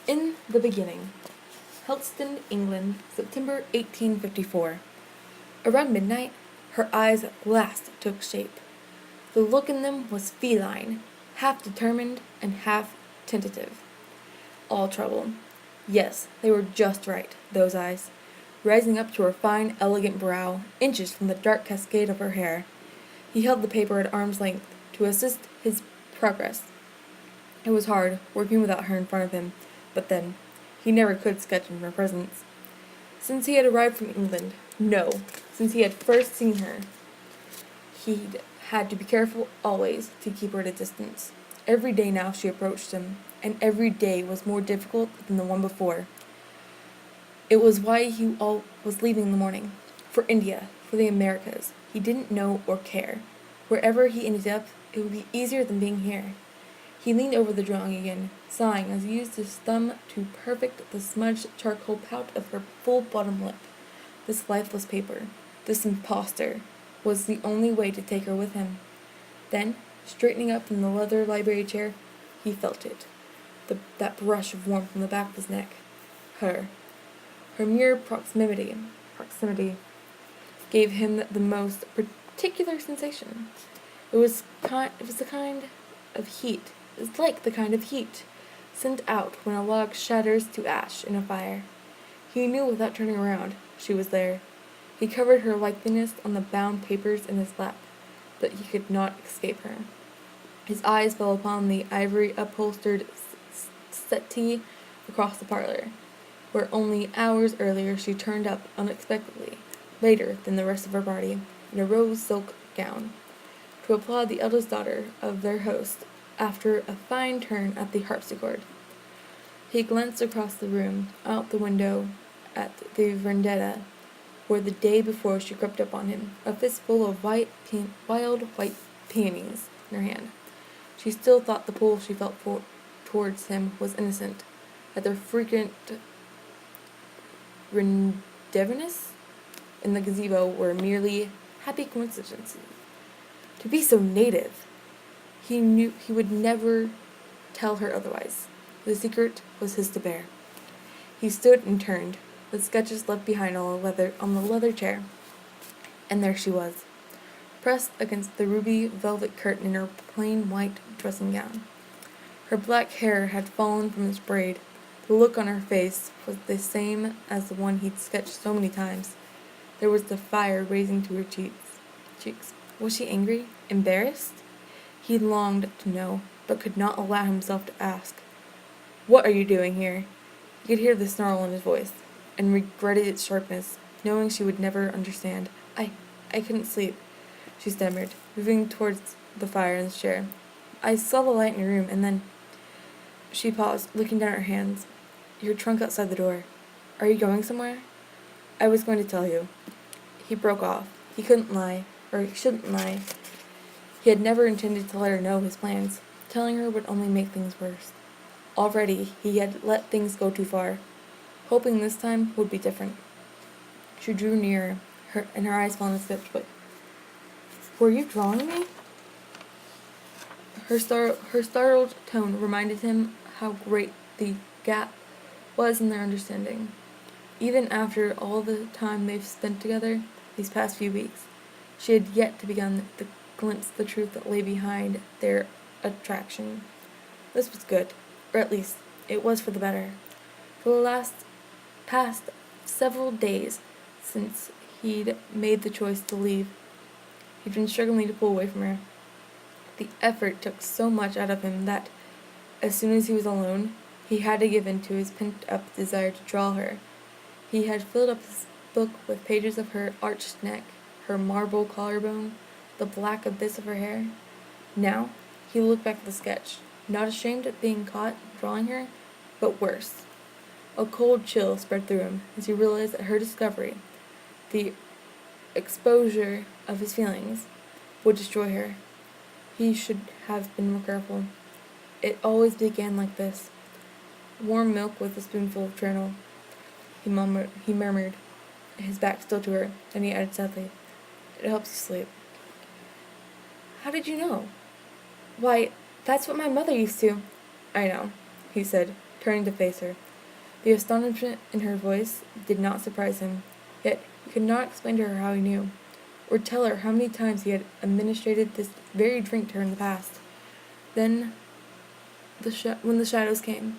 In the beginning, Helston, England, September 1854. Around midnight, her eyes at last took shape. The look in them was feline, half determined and half tentative. All trouble. Yes, they were just right, those eyes, rising up to her fine, elegant brow, inches from the dark cascade of her hair. He held the paper at arm's length to assist his progress. It was hard, working without her in front of him, but then, he never could sketch in her presence. Since he had arrived from England, no, since he had first seen her, he'd had to be careful always to keep her at a distance. Every day now she approached him, and every day was more difficult than the one before. It was why he was leaving in the morning. For India, for the Americas. He didn't know or care. Wherever he ended up, it would be easier than being here. He leaned over the drawing again, sighing as he used his thumb to perfect the smudged charcoal pout of her full bottom lip. This lifeless paper, this impostor, was the only way to take her with him. Then, straightening up from the leather library chair, he felt it. That brush of warmth on the back of his neck. Her mere proximity gave him the most particular sensation. It was the kind of heat. It was like the kind of heat sent out when a log shatters to ash in a fire. He knew without turning around she was there. He covered her likeness on the bound papers in his lap, but he could not escape her. His eyes fell upon the ivory upholstered settee across the parlor, where only hours earlier she turned up unexpectedly, later than the rest of her party, in a rose silk gown, to applaud the eldest daughter of their host after a fine turn at the harpsichord. He glanced across the room, out the window, at the vendetta, where the day before she crept up on him, a fistful of wild white peonies in her hand. She still thought the pull she felt towards him was innocent, that their frequent rendezvous in the gazebo were merely happy coincidences. To be so native! He knew he would never tell her otherwise. The secret was his to bear. He stood and turned, the sketches left behind on the leather chair, and there she was, pressed against the ruby velvet curtain in her plain white dressing gown. Her black hair had fallen from its braid. The look on her face was the same as the one he'd sketched so many times. There was the fire rising to her cheeks. Was she angry? Embarrassed? He longed to know, but could not allow himself to ask. "What are you doing here?" He could hear the snarl in his voice, and regretted its sharpness, knowing she would never understand. I couldn't sleep," she stammered, moving towards the fire in the chair. "I saw the light in your room, and then—" She paused, looking down at her hands. "Your trunk outside the door. Are you going somewhere?" "I was going to tell you." He broke off. He couldn't lie, or he shouldn't lie. He had never intended to let her know his plans. Telling her would only make things worse. Already he had let things go too far, hoping this time would be different. She drew nearer, and her eyes fell on his sketchbook. "Were you drawing me?" Her startled tone reminded him how great the gap was in their understanding. Even after all the time they've spent together, these past few weeks, she had yet to begin to glimpse the truth that lay behind their attraction. This was good, or at least it was for the better. For the past several days since he'd made the choice to leave, he'd been struggling to pull away from her. The effort took so much out of him that, as soon as he was alone, he had to give in to his pent-up desire to draw her. He had filled up his book with pages of her arched neck, her marble collarbone, the black abyss of her hair. Now, he looked back at the sketch, not ashamed at being caught drawing her, but worse. A cold chill spread through him as he realized that her discovery, the exposure of his feelings, would destroy her. He should have been more careful. It always began like this. "Warm milk with a spoonful of channel," he murmured, his back still to her, and he added sadly, "It helps you sleep." "How did you know?" "Why, that's what my mother used to." "I know," he said, turning to face her. The astonishment in her voice did not surprise him, yet he could not explain to her how he knew, or tell her how many times he had administered this very drink to her in the past. Then, when the shadows came,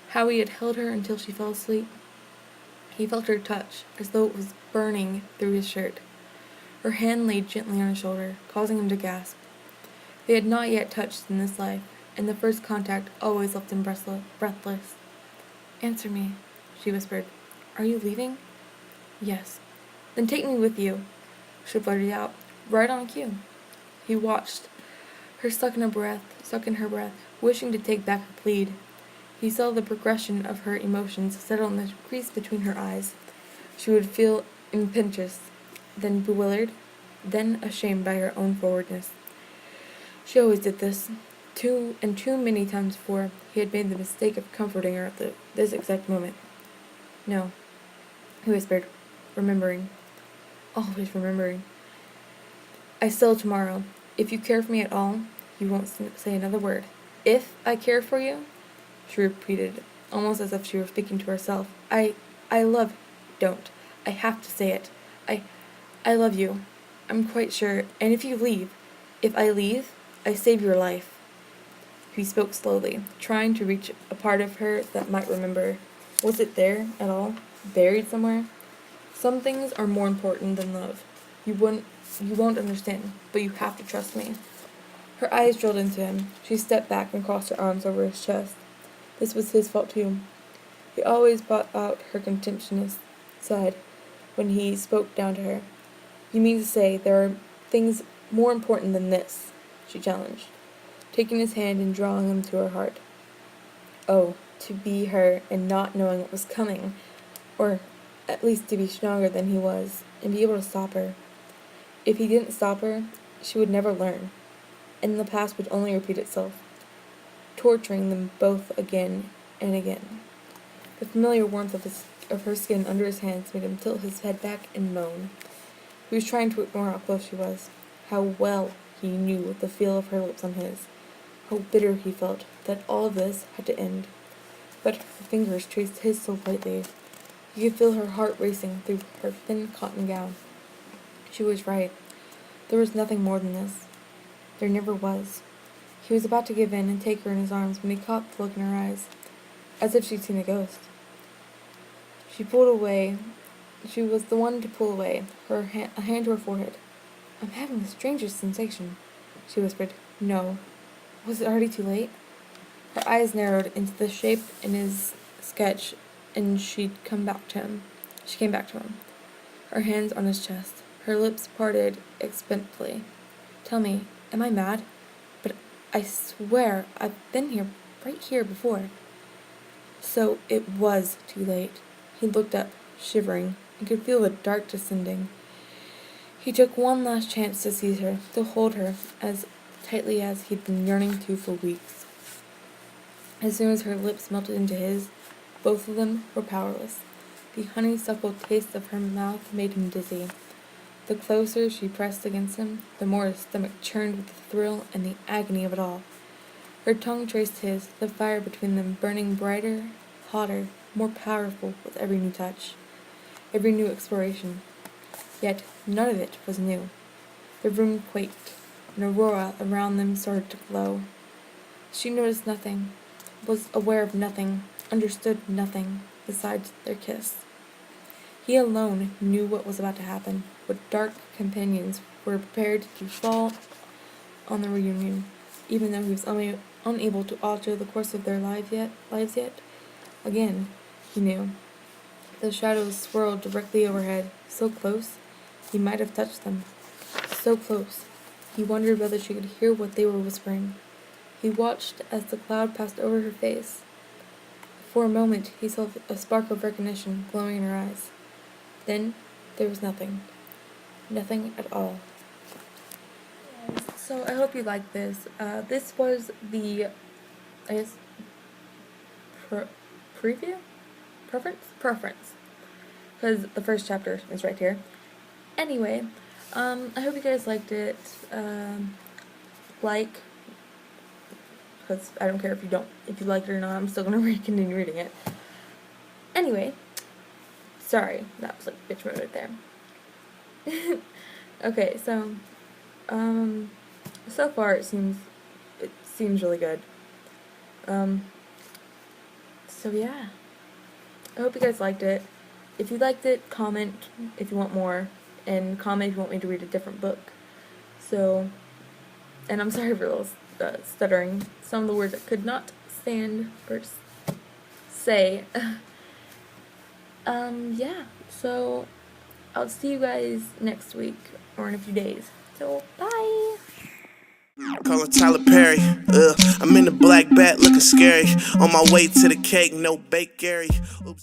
how he had held her until she fell asleep. He felt her touch, as though it was burning through his shirt. Her hand lay gently on his shoulder, causing him to gasp. They had not yet touched in this life, and the first contact always left him breathless. "Answer me," she whispered. "Are you leaving?" "Yes." "Then take me with you," she blurted out, right on cue. He watched her suck in her breath, wishing to take back her plead. He saw the progression of her emotions settle in the crease between her eyes. She would feel impetuous, then bewildered, then ashamed by her own forwardness. She always did this. Too many times before, he had made the mistake of comforting her at this exact moment. "No," he whispered, remembering. Always remembering. "I sail tomorrow. If you care for me at all, you won't say another word." "If I care for you?" she repeated, almost as if she were speaking to herself. I love..." "Don't. I have to say it. I love you. I'm quite sure. And if I leave, I save your life." He spoke slowly, trying to reach a part of her that might remember. Was it there, at all? Buried somewhere? "Some things are more important than love. You won't understand, but you have to trust me." Her eyes drilled into him. She stepped back and crossed her arms over his chest. This was his fault too. He always brought out her contemptuous side when he spoke down to her. "You mean to say there are things more important than this?" she challenged, taking his hand and drawing him to her heart. Oh, to be her and not knowing what was coming, or at least to be stronger than he was, and be able to stop her. If he didn't stop her, she would never learn, and the past would only repeat itself, torturing them both again and again. The familiar warmth of her skin under his hands made him tilt his head back and moan. He was trying to ignore how close she was, how well he knew the feel of her lips on his, how bitter he felt that all of this had to end. But her fingers traced his so lightly. He could feel her heart racing through her thin cotton gown. She was right. There was nothing more than this. There never was. He was about to give in and take her in his arms when he caught the look in her eyes, as if she'd seen a ghost. She pulled away. She was the one to pull away, a hand to her forehead. "I'm having the strangest sensation," she whispered. "No. Was it already too late?" Her eyes narrowed into the shape in his sketch, and she came back to him. Her hands on his chest, her lips parted expectantly. "Tell me, am I mad? But I swear I've been here, right here before." So it was too late. He looked up, shivering, and could feel the dark descending. He took one last chance to seize her, to hold her as tightly as he'd been yearning to for weeks. As soon as her lips melted into his, both of them were powerless. The honeysuckle taste of her mouth made him dizzy. The closer she pressed against him, the more his stomach churned with the thrill and the agony of it all. Her tongue traced his, the fire between them burning brighter, hotter, more powerful with every new touch, every new exploration. Yet none of it was new. The room quaked. An aurora around them started to glow. She noticed nothing, was aware of nothing, understood nothing besides their kiss. He alone knew what was about to happen, what dark companions were prepared to fall on the reunion, even though he was unable to alter the course of their lives yet. Again, he knew. The shadows swirled directly overhead, so close, he might have touched them. So close, he wondered whether she could hear what they were whispering. He watched as the cloud passed over her face. For a moment, he saw a spark of recognition glowing in her eyes. Then, there was nothing. Nothing at all. So, I hope you liked this. This was the, I guess, preview? Preference. Because the first chapter is right here. Anyway, I hope you guys liked it. Like, because I don't care if you like it or not, I'm still gonna continue reading it. Anyway, sorry, that was like bitch mode right there. Okay, so, so far it seems really good. So yeah, I hope you guys liked it. If you liked it, comment if you want more, and comment if you want me to read a different book. So, and I'm sorry for a little stuttering. Some of the words I could not stand or say. Yeah, so I'll see you guys next week, or in a few days. So, bye! Call her Tyler Perry. I'm in the black bat looking scary. On my way to the cake, no bake Gary. Oops.